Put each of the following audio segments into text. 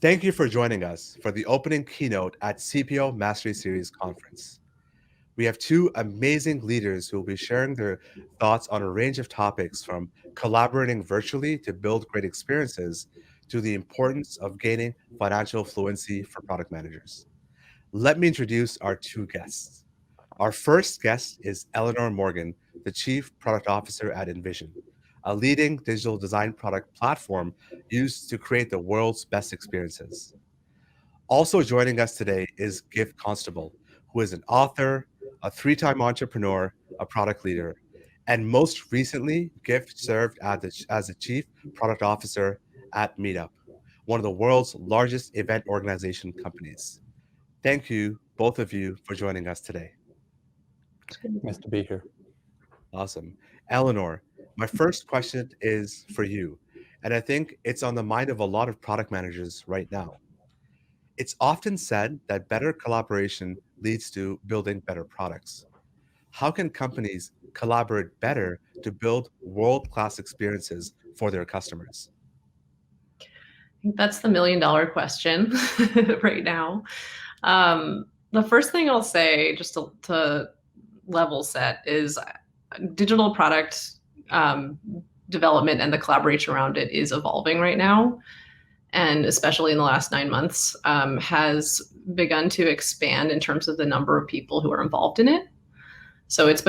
Thank you for joining us for the opening keynote at CPO Mastery Series Conference. We have two amazing leaders who will be sharing their thoughts on a range of topics from collaborating virtually to build great experiences to the importance of gaining financial fluency for product managers. Let me introduce our two guests. Our first guest is Eleanor Morgan, the Chief Product Officer at InVision, a leading digital design product platform used to create the world's best experiences. Also joining us today is Giff Constable, who is an author, a three-time entrepreneur, a product leader, and most recently, Giff served as the Chief Product Officer at Meetup, one of the world's largest event organization companies. Thank you, both of you, for joining us today. Nice to be here. Awesome. Eleanor, my first question is for you, and I think it's on the mind of a lot of product managers right now. It's often said that better collaboration leads to building better products. How can companies collaborate better to build world-class experiences for their customers? I think that's the million-dollar question right now. The first thing I'll say, just to level set, is digital product development and the collaboration around it is evolving right now. And especially in the last 9 months, has begun to expand in terms of the number of people who are involved in it. So it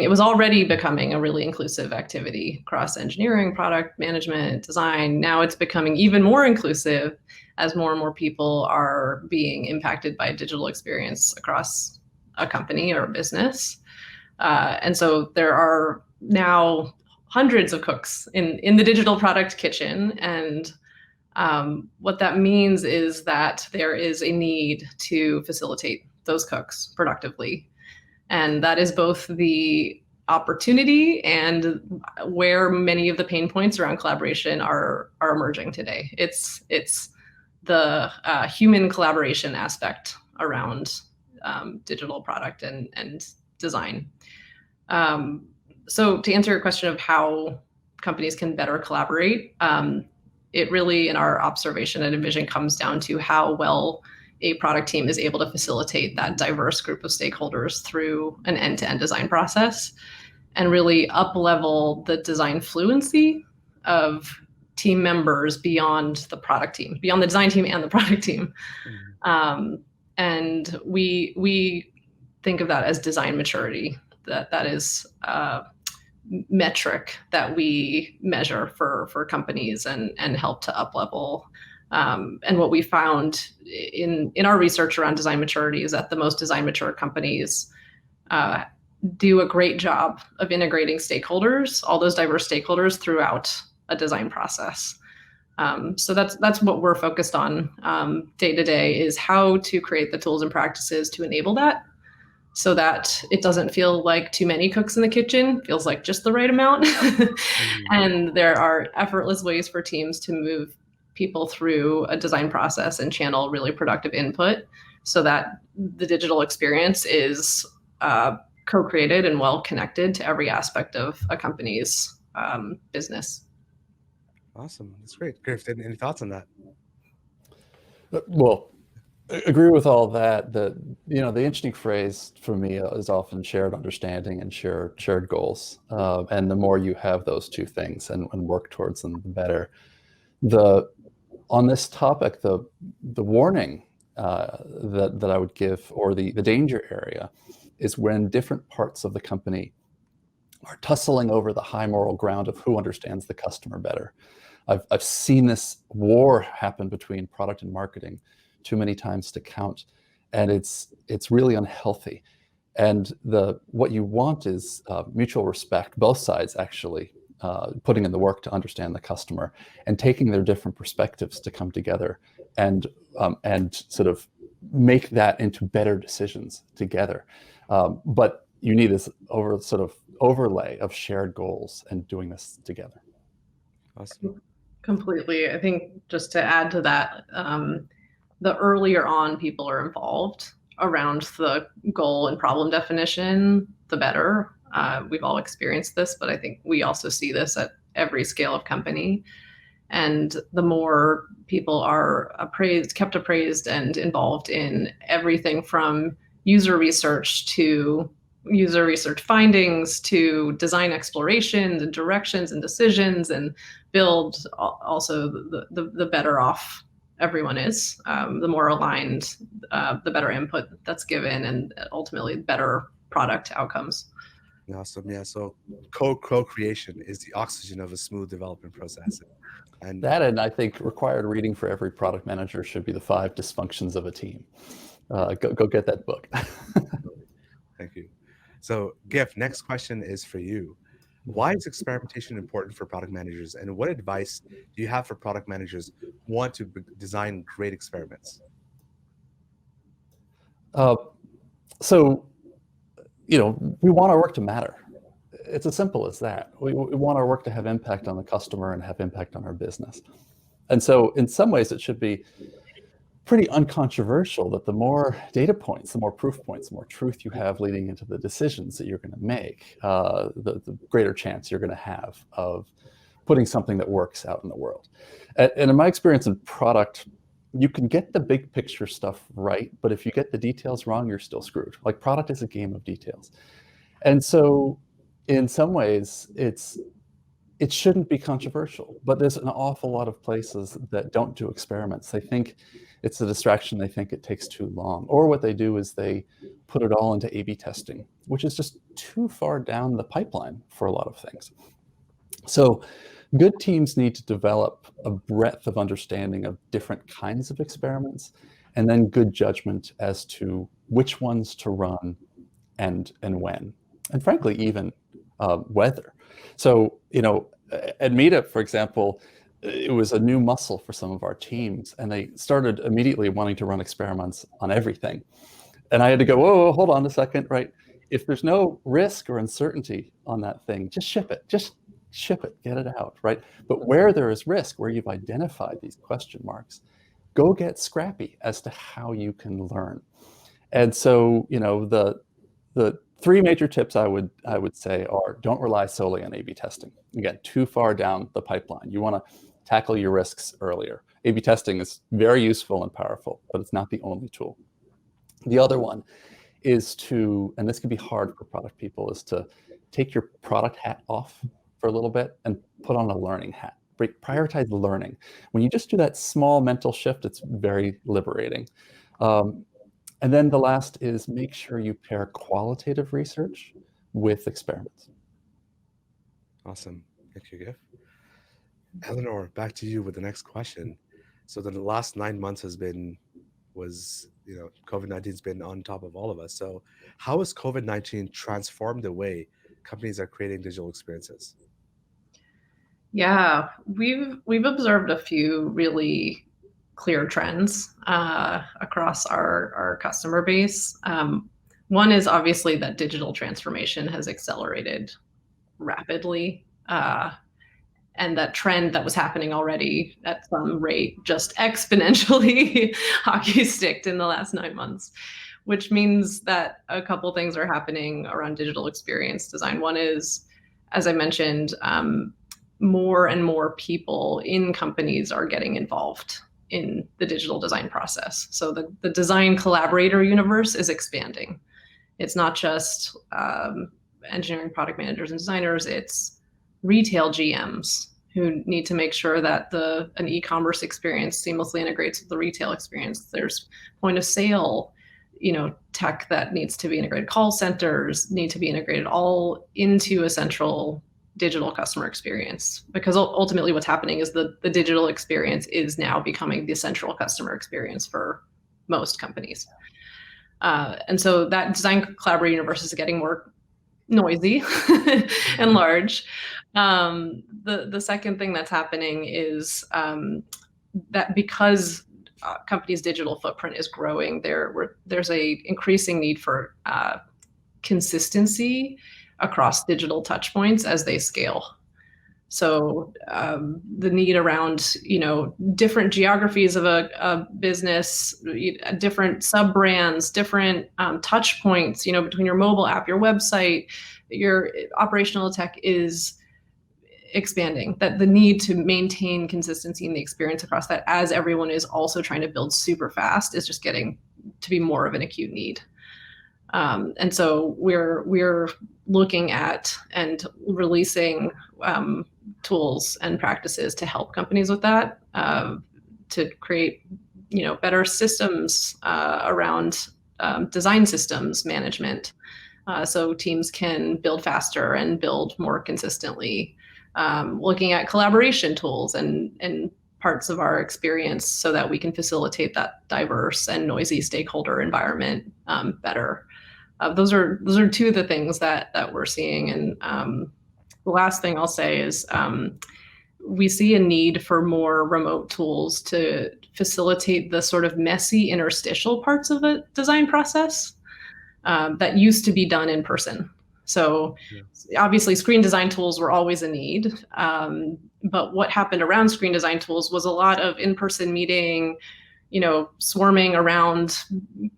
was already becoming a really inclusive activity across engineering, product management, design. Now it's becoming even more inclusive as more and more people are being impacted by a digital experience across a company or a business. And so there are now hundreds of cooks in the digital product kitchen. And what that means is that there is a need to facilitate those cooks productively. And that is both the opportunity and where many of the pain points around collaboration are emerging today. It's the human collaboration aspect around digital product and design. So to answer your question of how companies can better collaborate, it really, in our observation at InVision, comes down to how well a product team is able to facilitate that diverse group of stakeholders through an end-to-end design process and really up-level the design fluency of team members beyond the product team, beyond the design team and the product team. And we think of that as design maturity. That is metric that we measure for companies and help to up-level. And what we found in our research around design maturity is that the most design mature companies do a great job of integrating stakeholders, all those diverse stakeholders, throughout a design process. So that's what we're focused on day to day, is how to create the tools and practices to enable that, so that it doesn't feel like too many cooks in the kitchen, feels like just the right amount. And there are effortless ways for teams to move people through a design process and channel really productive input so that the digital experience is co-created and well connected to every aspect of a company's business. Awesome. That's great. Griff, any thoughts on that? Well, I agree with all that. The interesting phrase for me is often shared understanding and shared goals. And the more you have those two things and work towards them, the better. On this topic, the warning that I would give, or the danger area, is when different parts of the company are tussling over the high moral ground of who understands the customer better. I've seen this war happen between product and marketing too many times to count, and it's really unhealthy. And what you want is mutual respect, both sides actually putting in the work to understand the customer and taking their different perspectives to come together and sort of make that into better decisions together. But you need this overlay of shared goals and doing this together. Awesome. Completely. I think just to add to that, the earlier on people are involved around the goal and problem definition, the better. We've all experienced this, but I think we also see this at every scale of company. And the more people are kept appraised and involved in everything from user research to user research findings to design explorations and directions and decisions and build, also the better off everyone is. The more aligned, the better input that's given, and ultimately better product outcomes. Awesome. Yeah. So co-creation is the oxygen of a smooth development process. And that, and I think required reading for every product manager should be the 5 dysfunctions of a team. Go get that book. Thank you. So Giff, next question is for you. Why is experimentation important for product managers, and what advice do you have for product managers who want to design great experiments? So, we want our work to matter. It's as simple as that. We want our work to have impact on the customer and have impact on our business. And so in some ways it should be pretty uncontroversial that the more data points, the more proof points, the more truth you have leading into the decisions that you're going to make, the greater chance you're going to have of putting something that works out in the world. And in my experience in product, you can get the big picture stuff right, but if you get the details wrong, you're still screwed. Like, product is a game of details. And so in some ways, it shouldn't be controversial, but there's an awful lot of places that don't do experiments. They think it's a distraction. They think it takes too long. Or what they do is they put it all into A/B testing, which is just too far down the pipeline for a lot of things. So good teams need to develop a breadth of understanding of different kinds of experiments, and then good judgment as to which ones to run and when, and frankly, even whether. So, at Meetup, for example, it was a new muscle for some of our teams, and they started immediately wanting to run experiments on everything. And I had to go, whoa, hold on a second, right? If there's no risk or uncertainty on that thing, just ship it. Just ship it, get it out, right? But where there is risk, where you've identified these question marks, go get scrappy as to how you can learn. And so, the 3 major tips I would say are: don't rely solely on A/B testing. Again, too far down the pipeline. You want to tackle your risks earlier. A/B testing is very useful and powerful, but it's not the only tool. The other one is to, and this can be hard for product people, is to take your product hat off for a little bit and put on a learning hat. Prioritize learning. When you just do that small mental shift, it's very liberating. And then the last is make sure you pair qualitative research with experiments. Awesome. Thank you, Giff. Eleanor, back to you with the next question. So the last 9 months COVID-19 has been on top of all of us. So how has COVID-19 transformed the way companies are creating digital experiences? Yeah, we've observed a few really clear trends across our customer base. One is obviously that digital transformation has accelerated rapidly, and that trend that was happening already at some rate just exponentially hockey sticked in the last 9 months, which means that a couple things are happening around digital experience design. One is, as I mentioned, more and more people in companies are getting involved in the digital design process. So the design collaborator universe is expanding. It's not just engineering product managers and designers, it's retail GMs who need to make sure that an e-commerce experience seamlessly integrates with the retail experience. There's point of sale, tech that needs to be integrated. Call centers need to be integrated all into a central digital customer experience, because ultimately what's happening is the digital experience is now becoming the central customer experience for most companies. And so that design collaborator universe is getting more noisy and large. The second thing that's happening is that because companies' digital footprint is growing, there's a increasing need for consistency across digital touch points as they scale. So the need around, different geographies of a business, different sub-brands, different touch points, between your mobile app, your website, your operational tech is expanding, that the need to maintain consistency in the experience across that as everyone is also trying to build super fast is just getting to be more of an acute need. And so we're looking at and releasing tools and practices to help companies with that, to create better systems around design systems management, so teams can build faster and build more consistently. Looking at collaboration tools and parts of our experience so that we can facilitate that diverse and noisy stakeholder environment better. Those are two of the things that we're seeing. And the last thing I'll say is we see a need for more remote tools to facilitate the sort of messy interstitial parts of the design process that used to be done in person. So obviously screen design tools were always a need, but what happened around screen design tools was a lot of in-person meeting, swarming around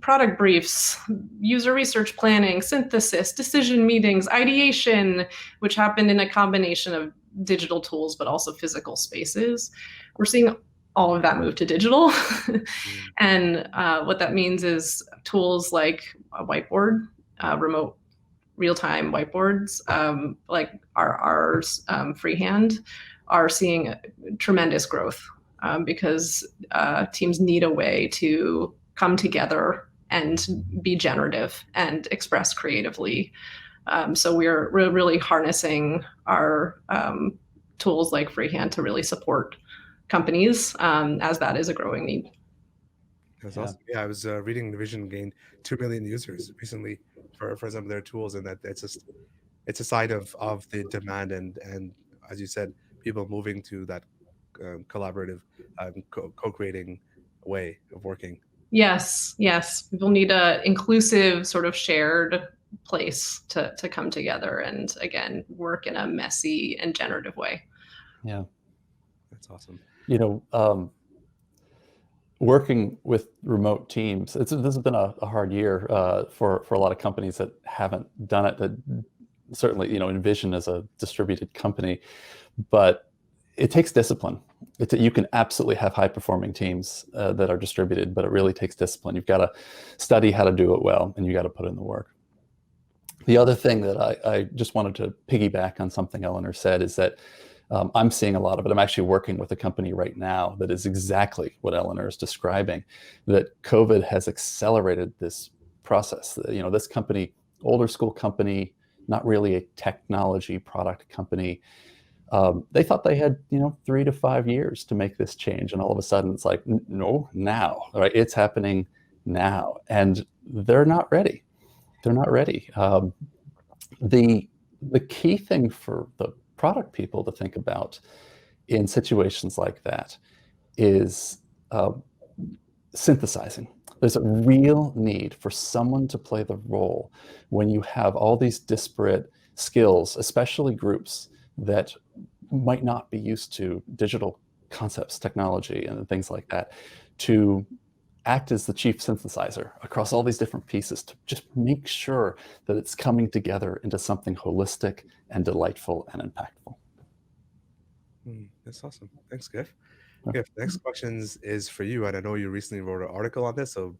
product briefs, user research planning, synthesis, decision meetings, ideation, which happened in a combination of digital tools, but also physical spaces. We're seeing all of that move to digital. And what that means is tools like a whiteboard, remote real-time whiteboards, like our freehand, are seeing tremendous growth because teams need a way to come together and be generative and express creatively. So we're really harnessing our tools like freehand to really support companies as that is a growing need. That's awesome. Yeah, I was reading InVision gained 2 million users recently for some of their tools, and that it's a sign of the demand and as you said, people moving to that collaborative, co-creating way of working. Yes. People need a inclusive sort of shared place to come together and again work in a messy and generative way. Yeah, that's awesome. Working with remote teams, this has been a hard year for a lot of companies that haven't done it. That certainly, InVision is a distributed company, but it takes discipline. You can absolutely have high-performing teams that are distributed, but it really takes discipline. You've got to study how to do it well, and you got to put in the work. The other thing that I just wanted to piggyback on something Eleanor said is that I'm seeing a lot of it. I'm actually working with a company right now that is exactly what Eleanor is describing, that COVID has accelerated this process. This company, older school company, not really a technology product company. They thought they had, 3 to 5 years to make this change. And all of a sudden it's like, no, now, right? It's happening now. And they're not ready. They're not ready. The key thing for the product people to think about in situations like that is synthesizing. There's a real need for someone to play the role when you have all these disparate skills, especially groups that might not be used to digital concepts, technology, and things like that, to act as the chief synthesizer across all these different pieces to just make sure that it's coming together into something holistic and delightful and impactful. That's awesome. Thanks, Giff. Giff, next question is for you, and I know you recently wrote an article on this, so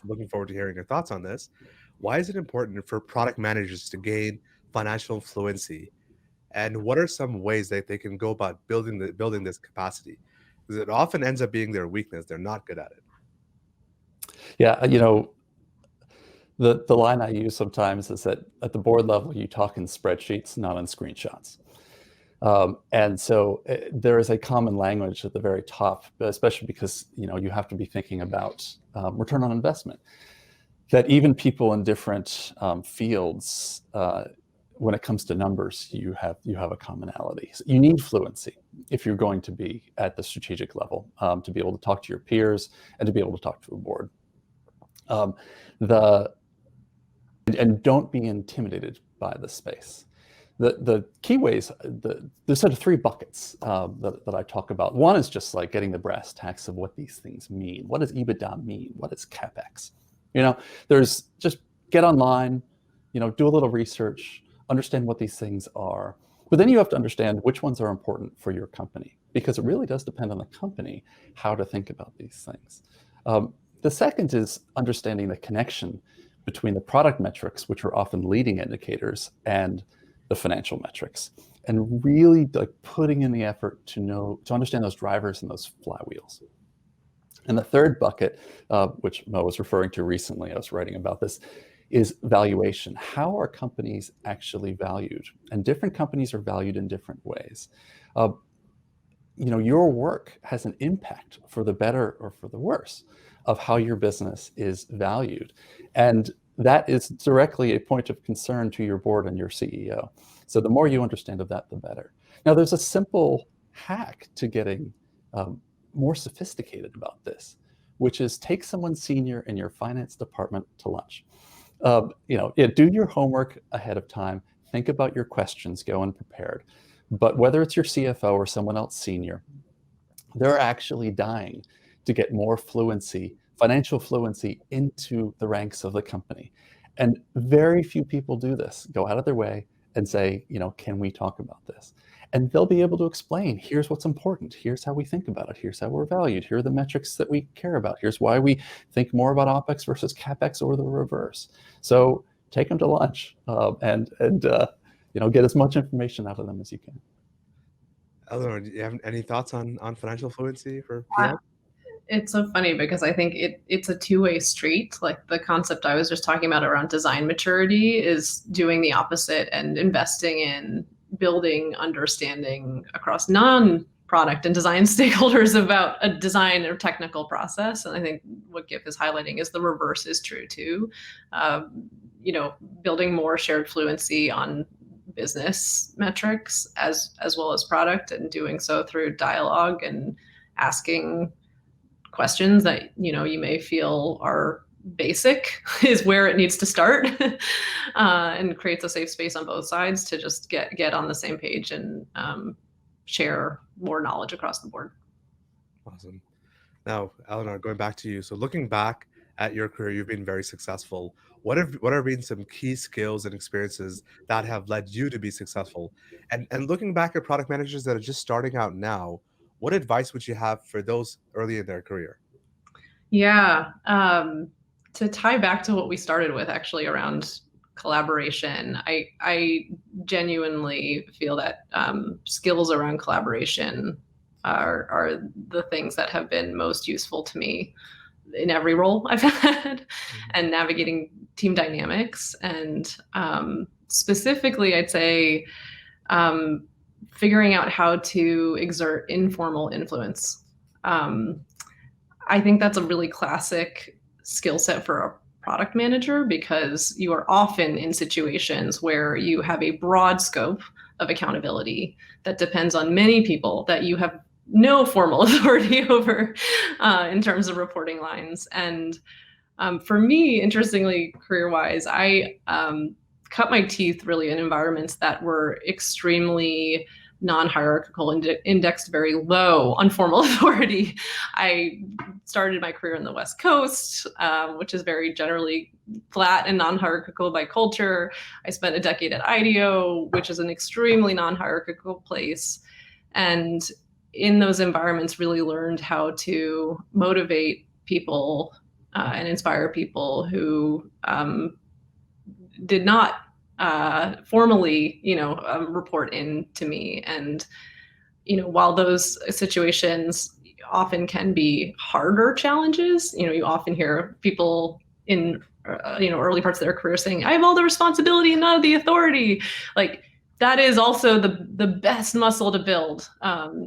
looking forward to hearing your thoughts on this. Why is it important for product managers to gain financial fluency, and what are some ways that they can go about building this capacity? Because it often ends up being their weakness; they're not good at it. Yeah, the line I use sometimes is that at the board level, you talk in spreadsheets, not in screenshots. And so there is a common language at the very top, especially because you have to be thinking about return on investment. That even people in different fields, when it comes to numbers, you have a commonality. So you need fluency if you're going to be at the strategic level, to be able to talk to your peers and to be able to talk to a board. And don't be intimidated by the space. The key ways, there's sort of 3 buckets that I talk about. One is just like getting the brass tacks of what these things mean. What does EBITDA mean? What is CapEx? There's just get online, do a little research, understand what these things are. But then you have to understand which ones are important for your company, because it really does depend on the company how to think about these things. The second is understanding the connection between the product metrics, which are often leading indicators, and the financial metrics, and really like putting in the effort to understand those drivers and those flywheels. And the third bucket, which Mo was referring to recently, I was writing about this, is valuation. How are companies actually valued? And different companies are valued in different ways. Your work has an impact for the better or for the worse of how your business is valued. And that is directly a point of concern to your board and your CEO. So the more you understand of that, the better. Now, there's a simple hack to getting more sophisticated about this, which is take someone senior in your finance department to lunch. Do your homework ahead of time. Think about your questions, go unprepared. But whether it's your CFO or someone else senior, they're actually dying to get more fluency, financial fluency into the ranks of the company. And very few people do this, go out of their way and say, can we talk about this? And they'll be able to explain, here's what's important, here's how we think about it, here's how we're valued, here are the metrics that we care about, here's why we think more about OpEx versus CapEx or the reverse. So take them to lunch and get as much information out of them as you can. Eleanor, do you have any thoughts on financial fluency for PM? It's so funny because I think it's a two-way street. Like the concept I was just talking about around design maturity is doing the opposite and investing in building understanding across non-product and design stakeholders about a design or technical process. And I think what Giff is highlighting is the reverse is true too. Building more shared fluency on business metrics as well as product, and doing so through dialogue and asking questions that you may feel are basic is where it needs to start, and creates a safe space on both sides to just get on the same page and share more knowledge across the board. Awesome. Now, Eleanor, going back to you. So looking back at your career, you've been very successful. What have been some key skills and experiences that have led you to be successful? And looking back at product managers that are just starting out now, what advice would you have for those early in their career? Yeah. To tie back to what we started with actually around collaboration, I genuinely feel that skills around collaboration are the things that have been most useful to me in every role I've had, and navigating team dynamics. And specifically, I'd say figuring out how to exert informal influence. I think that's a really classic skill set for a product manager, because you are often in situations where you have a broad scope of accountability that depends on many people that you have no formal authority over in terms of reporting lines. And for me, interestingly, career-wise, I cut my teeth really in environments that were extremely non-hierarchical and indexed very low on formal authority. I started my career in the West Coast, which is very generally flat and non-hierarchical by culture. I spent a decade at IDEO, which is an extremely non-hierarchical place. And in those environments, really learned how to motivate people and inspire people who did not formally, report in to me. And, while those situations often can be harder challenges, you often hear people in, early parts of their career saying, I have all the responsibility and none of the authority. Like, that is also the best muscle to build,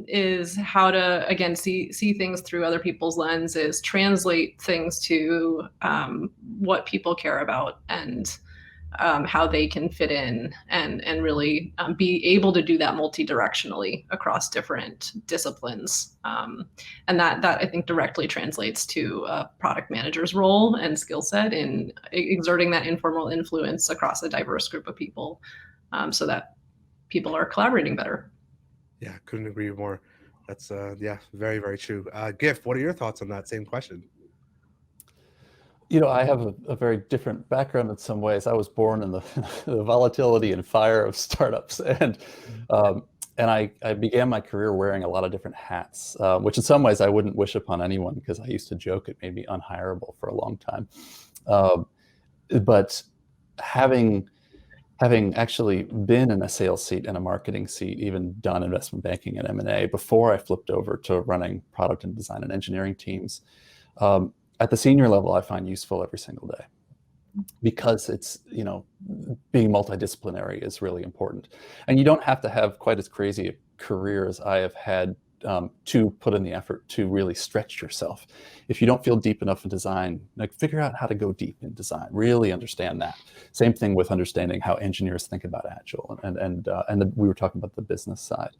is how to, again, see things through other people's lenses, translate things to what people care about, and how they can fit in, and really be able to do that multi-directionally across different disciplines. And that I think directly translates to a product manager's role and skill set in exerting that informal influence across a diverse group of people, so that people are collaborating better. Yeah, couldn't agree more. That's very, very true. Giff, what are your thoughts on that same question? You know, I have a very different background in some ways. I was born in the, the volatility and fire of startups, and I began my career wearing a lot of different hats, which in some ways I wouldn't wish upon anyone, because I used to joke it made me unhireable for a long time. But having actually been in a sales seat and a marketing seat, even done investment banking and M&A before I flipped over to running product and design and engineering teams, at the senior level, I find useful every single day, because it's, you know, being multidisciplinary is really important. And you don't have to have quite as crazy a career as I have had to put in the effort to really stretch yourself. If you don't feel deep enough in design, like, figure out how to go deep in design, really understand that. Same thing with understanding how engineers think about Agile, and we were talking about the business side.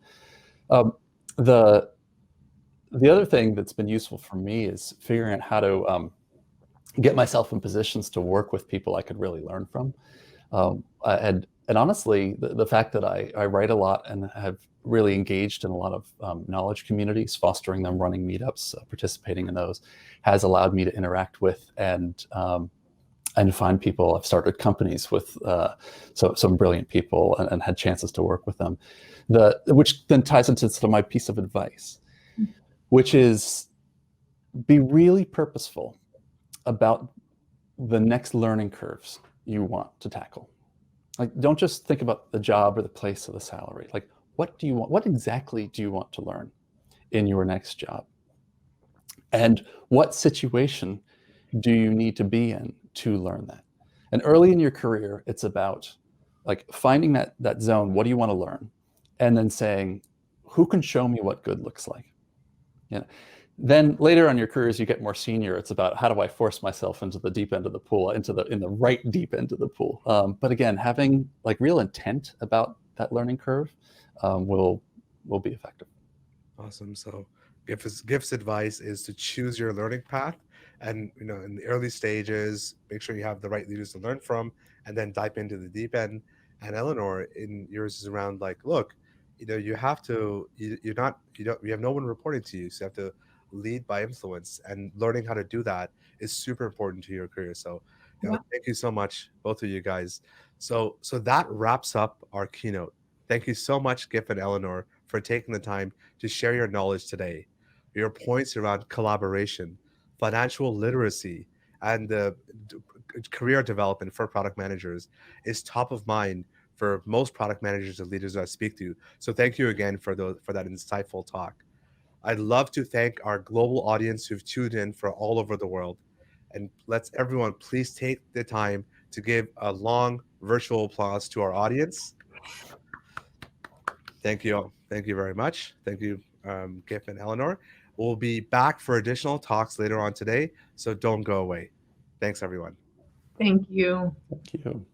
The other thing that's been useful for me is figuring out how to get myself in positions to work with people I could really learn from. And honestly, the fact that I write a lot and have really engaged in a lot of knowledge communities, fostering them, running meetups, participating in those, has allowed me to interact with and find people. I've started companies with some brilliant people, and had chances to work with them. Which then ties into sort of my piece of advice, which is, be really purposeful about the next learning curves you want to tackle. Like, don't just think about the job or the place or the salary. Like, what do you want? What exactly do you want to learn in your next job? And what situation do you need to be in to learn that? And early in your career, it's about like finding that zone. What do you want to learn? And then saying, who can show me what good looks like? You know, then later on your career, as you get more senior, it's about, how do I force myself into the deep end of the pool, in the right deep end of the pool. But again, having like real intent about that learning curve will be effective. Awesome. So Giff's advice is to choose your learning path, and, you know, in the early stages, make sure you have the right leaders to learn from, and then dive into the deep end. And Eleanor, in yours is around like, look, you know, you have to, you have no one reporting to you, so you have to lead by influence, and learning how to do that is super important to your career. So, you know, thank you so much, both of you guys. So that wraps up our keynote. Thank you so much, Giff and Eleanor, for taking the time to share your knowledge today. Your points around collaboration, financial literacy, and the career development for product managers is top of mind for most product managers and leaders that I speak to. So thank you again for that insightful talk. I'd love to thank our global audience who've tuned in from all over the world. And let's everyone please take the time to give a long virtual applause to our audience. Thank you. Thank you very much. Thank you, Giff and Eleanor. We'll be back for additional talks later on today, so don't go away. Thanks, everyone. Thank you. Thank you.